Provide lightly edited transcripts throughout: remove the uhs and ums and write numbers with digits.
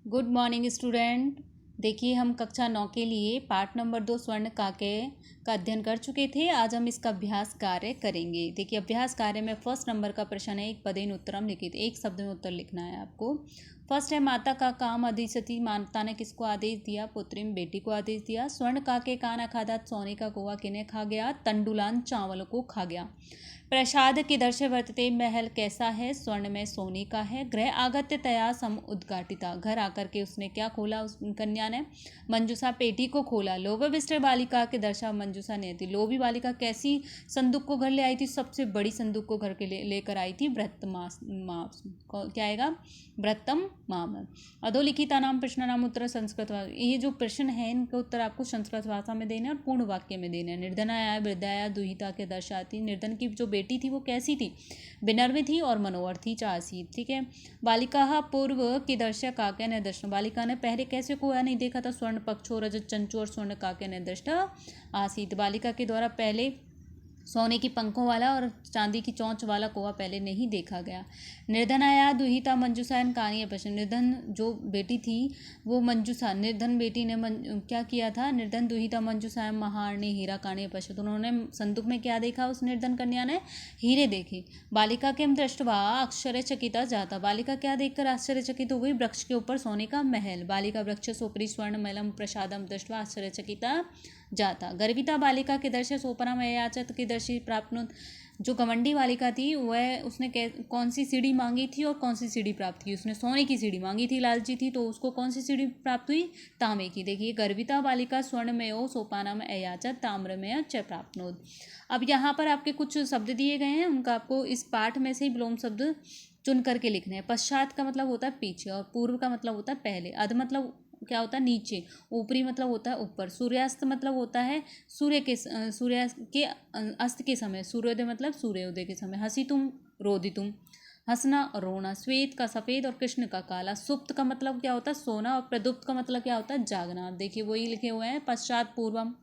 Good morning student. देखिए हम कक्षा 9 के लिए पाठ नंबर 2 स्वर्ण काके का अध्ययन कर चुके थे। आज हम इसका अभ्यास कार्य करेंगे। देखिए अभ्यास कार्य में फर्स्ट नंबर का प्रश्न है, एक पदेन उत्तरम लिखित, एक शब्द में उत्तर लिखना है आपको। फर्स्ट है माता का काम अधिसती, माता ने किसको आदेश दिया? पुत्री में बेटी को आदेश दिया। स्वर्ण काके काना खादा, सोने का कौवा किन्हें खा गया? तंडुलान चावल को खा गया। प्रसाद के दर्शे वर्तते, महल कैसा है? स्वर्ण में सोने का है। गृह आगत्य तया सम उद्घाटिता, घर आकर के उसने क्या खोला? उस कन्या ने मंजूषा पेटी को खोला। लोभविष्ट बालिका के दर्शा मंजूषा नहीं थी। लोभी बालिका कैसी संदूक को घर ले आई थी? सबसे बड़ी संदूक को घर के लेकर आई थी। क्या आएगा? व्रतम माम। अधोलिखिता नाम प्रश्न नाम उत्तर संस्कृत। ये जो प्रश्न है इनके उत्तर आपको संस्कृत भाषा में देने और पूर्ण वाक्य में देने। निर्धनाया वृद्धाया दुहिता के दर्शाती। निर्धन की जो बेटी थी वो कैसी थी? विनर्मी थी और मनोहर थी, चासी। ठीक है। बालिका पूर्व की दर्शक काके ने दर्शन, बालिका ने पहले कैसे को नहीं देखा था? स्वर्ण पक्षो रजत चंचू और स्वर्ण काके ने दृष्टा आसीत, बालिका के द्वारा पहले सोने की पंखों वाला और चांदी की चोंच वाला कौवा पहले नहीं देखा गया। निर्धनाया दुहिता मंजूषायन कहानी प्रश्न, निर्धन जो बेटी थी वो मंजूषा, निर्धन बेटी ने क्या किया था? निर्धन दुहिता मंजूषायन महारणी हीरा काणी पश्य, तो उन्होंने संदूक में क्या देखा? उस निर्धन कन्या ने हीरे देखे। बालिका के दृष्टवा आश्चर्यचकिता जाता, बालिका क्या देखकर आश्चर्यचकित हो गई? वृक्ष के ऊपर सोने का महल। बालिका वृक्ष सोपरी स्वर्ण महलम प्रसादम दृष्टवा आश्चर्यचकिता जाता। गर्विता बालिका के दर्शे सोपना में याचत के दर्शी प्राप्त, जो घमंडी बालिका थी वह उसने कौन सी सीढ़ी मांगी थी और कौन सी सीढ़ी प्राप्त की? उसने सोने की सीढ़ी मांगी थी, लालची थी, तो उसको कौन सी सीढ़ी प्राप्त हुई? तांबे की। देखिए गर्विता बालिका स्वर्ण में ओ सोपाना में अयाचत ताम्र में च प्राप्नोद। अब यहाँ पर आपके कुछ शब्द दिए गए हैं, उनका आपको इस पाठ में से ही विलोम शब्द चुन करके लिखने हैं। पश्चात का मतलब होता है पीछे और पूर्व का मतलब होता है पहले। अध मतलब क्या होता है? नीचे। ऊपरी मतलब होता है ऊपर। सूर्यास्त मतलब होता है सूर्यास्त के अस्त के समय। सूर्योदय मतलब सूर्योदय के समय। हंसी तुम रोदी तुम, हंसना और रोना। श्वेत का सफ़ेद और कृष्ण का काला। सुप्त का मतलब क्या होता है? सोना। और प्रदुप्त का मतलब क्या होता है? जागना। देखिए वही लिखे हुए हैं, पश्चात पूर्वम।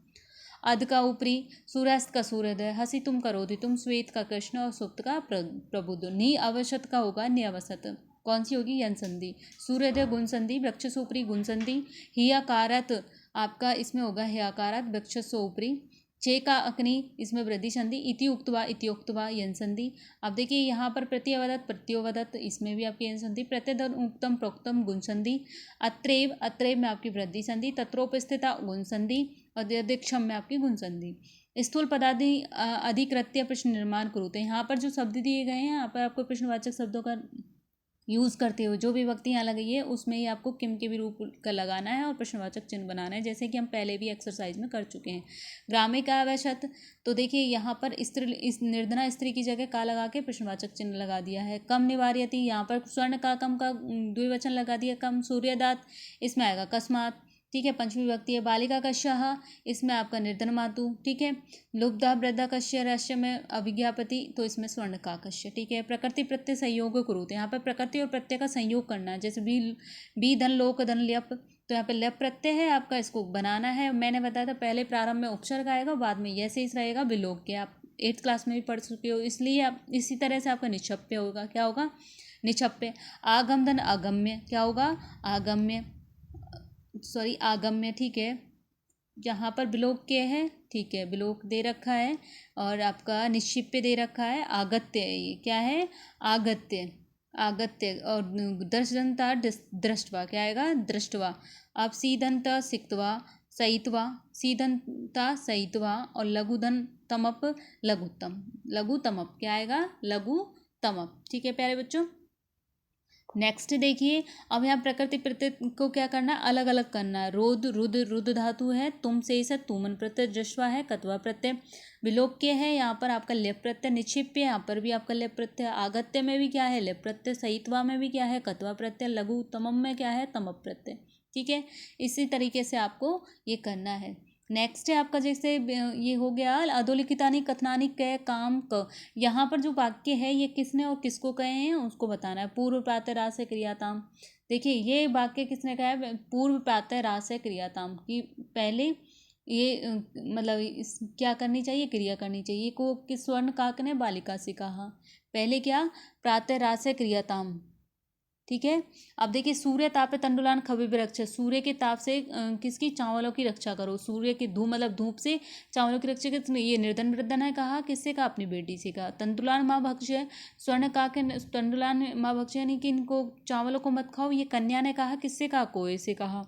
अध का ऊपरी, सूर्यास्त का सूर्योदय, हंसी तुम का रोदी तुम, श्वेत का कृष्ण और सुप्त का प्रबुद्ध। नि अवसत का होगा निअवसत, कौन सी होगी? यन संधि। सूर्योदय गुण संधि, वृक्ष सोपरी गुण संधि। हियाकारत आपका इसमें होगा हियाकारत, वृक्ष सोपरी। चे का अग्नि इसमें वृद्धि संधि। इतिउक्तवा यन संधि। अब देखिए यहाँ पर प्रत्यवदत प्रत्योवदत, इसमें भी आपकी यन संधि। प्रत्यदन उक्तम प्रोक्तम गुण संधि। अत्रेव अत्रेव में आपकी वृद्धि संधि। तत्रोपस्थिता गुण संधि और यदिक्षम में आपकी गुण संधि। स्थूल पदादि अधिकृत्य प्रश्न निर्माण करूते, यहाँ पर जो शब्द दिए गए हैं यहाँ पर आपको प्रश्नवाचक शब्दों का यूज़ करते हुए जो भी विभक्ति यहाँ लगाई है उसमें ही आपको किम के भी रूप का लगाना है और प्रश्नवाचक चिन्ह बनाना है, जैसे कि हम पहले भी एक्सरसाइज में कर चुके हैं। ग्रामे का आवश्यक, तो देखिए यहाँ पर स्त्री, इस निर्धना स्त्री की जगह का लगा के प्रश्नवाचक चिन्ह लगा दिया है। कम निवार्यति, यहाँ पर स्वर्ण का कम का द्विवचन लगा दिया कम। सूर्यदात इसमें आएगा अकस्मात। ठीक है। पंचमी विभक्ति है। बालिका कश्यः इसमें आपका निर्धन मातु। ठीक है। लुब्धा वृद्धा कश्य रहस्य में अभिज्ञापति, तो इसमें स्वर्ण का कश्य। ठीक है। प्रकृति प्रत्यय संयोग कुरुते, यहाँ पर प्रकृति और प्रत्यय का संयोग करना है। जैसे बी धन लोक धन ल्यप, तो यहाँ पे ल्यप प्रत्यय है आपका, इसको बनाना है। मैंने बताया था पहले प्रारंभ में उपसर्ग आएगा, बाद में यह शेष रहेगा विलोक के। आप 8th क्लास में भी पढ़ चुके हो, इसलिए आप इसी तरह से आपका निक्षप्य होगा। क्या होगा? निक्षप्य। आगम धन अगम्य, क्या होगा? आगम्य, सॉरी आगम्य। ठीक है। यहाँ पर विलोक के है, ठीक है, विलोक दे रखा है और आपका निक्षिप्य दे रखा है। आगत्य, ये क्या है? आगत्य। आगत्य और दर्शनता दृष्टवा, क्या आएगा? दृष्टवा। अब सीधंत सिक्तवा सहितवा, सीधंता सहितवा और लघुधन तमप लघुत्तम, लघुतमप, क्या आएगा? लघुतमप। ठीक है प्यारे बच्चों। नेक्स्ट देखिए, अब यहाँ प्रकृति प्रत्यय को क्या करना है? अलग अलग करना है। रोद रुद रुद धातु है। तुम शेष है। तुमन प्रत्यय जश्वा है। कत्वा प्रत्यय विलोक्य है। यहाँ पर आपका लेप प्रत्यय। निक्षिप्य, यहाँ पर भी आपका लेप प्रत्यय। आगत्य में भी क्या है? लेप प्रत्यय। सहित्वा में भी क्या है? कत्वा प्रत्यय। लघु तमम में क्या है? तमप प्रत्यय। ठीक है। इसी तरीके से आपको ये करना है। नेक्स्ट है आपका, जैसे ये हो गया अधोलिखितानि कथनानि क काम क, यहाँ पर जो वाक्य है ये किसने और किसको कहे हैं उसको बताना है। पूर्व प्रातः रास से क्रियाताम, देखिए ये वाक्य किसने कहा है? पूर्व प्रातः रास से क्रियाताम, कि पहले ये मतलब क्या करनी चाहिए? क्रिया करनी चाहिए। को किस स्वर्ण काक ने बालिका से कहा? पहले क्या? प्रातः रास से क्रियाताम। ठीक है। अब देखिए सूर्य तापे तंडुलान खबि रक्षा, सूर्य के ताप से किसकी, चावलों की रक्षा करो। सूर्य की धूप मतलब धूप से चावलों की रक्षा किसने, ये निर्धन वृद्धन है कहा, किससे कहा, अपनी बेटी से कहा। तंडुलान माँ भक्ष्य स्वर्ण कहा के, तंडुलान माँ भक्ष्य यानी कि इनको चावलों को मत खाओ, ये कन्या ने कहा, किससे कहा, कोय से कहा।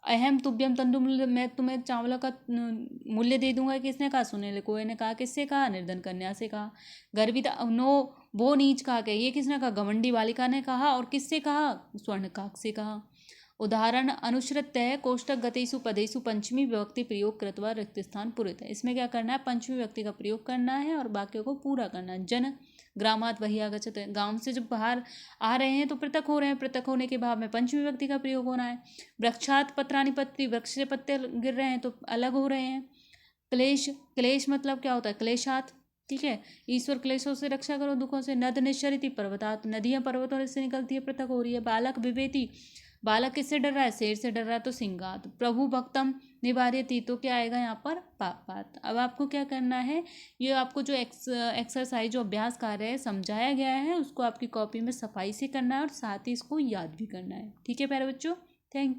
अहम तुभ्यम तंडुल, मैं तुम्हें चावलों का मूल्य दे दूंगा, किसने कहा, सुने कोय ने कहा, किससे कहा, निर्धन कन्या से कहा। गर्विता नो वो नीच कहा के, ये किसने कहा, घमंडी बालिका ने कहा, और किससे कहा, स्वर्णकाक से कहा। उदाहरण अनुश्रित है कोष्टक गतेषु पदेषु पंचमी विभक्ति प्रयोग कृत्वा रिक्त स्थान पूरित है। इसमें क्या करना है, पंचमी व्यक्ति का प्रयोग करना है और वाक्यों को पूरा करना है। जन ग्रामात वही आगच्छत है, गांव से जब बाहर आ रहे हैं तो पृथक हो रहे हैं, पृथक होने के भाव में पंचमी व्यक्ति का प्रयोग होना है। वृक्षात पत्राणि पत्री, वृक्ष से पत्ते गिर रहे हैं तो अलग हो रहे हैं। क्लेश, क्लेश मतलब क्या होता है, क्लेशात, ठीक है। ईश्वर क्लेशों से रक्षा करो, दुखों से। नद निश्चरिति पर्वतात, नदियां पर्वतों से निकलती है, पृथक हो रही है। बालक विवेति, बालक किससे डर रहा है, शेर से डर रहा है तो सिंगात। प्रभु भक्तम निवार्यति, तो क्या आएगा यहाँ पर, पापात। अब आपको क्या करना है, ये आपको जो एक्सरसाइज जो अभ्यास कार्य है समझाया गया है उसको आपकी कॉपी में सफाई से करना है और साथ ही इसको याद भी करना है। ठीक है प्यारे बच्चों, थैंक यू।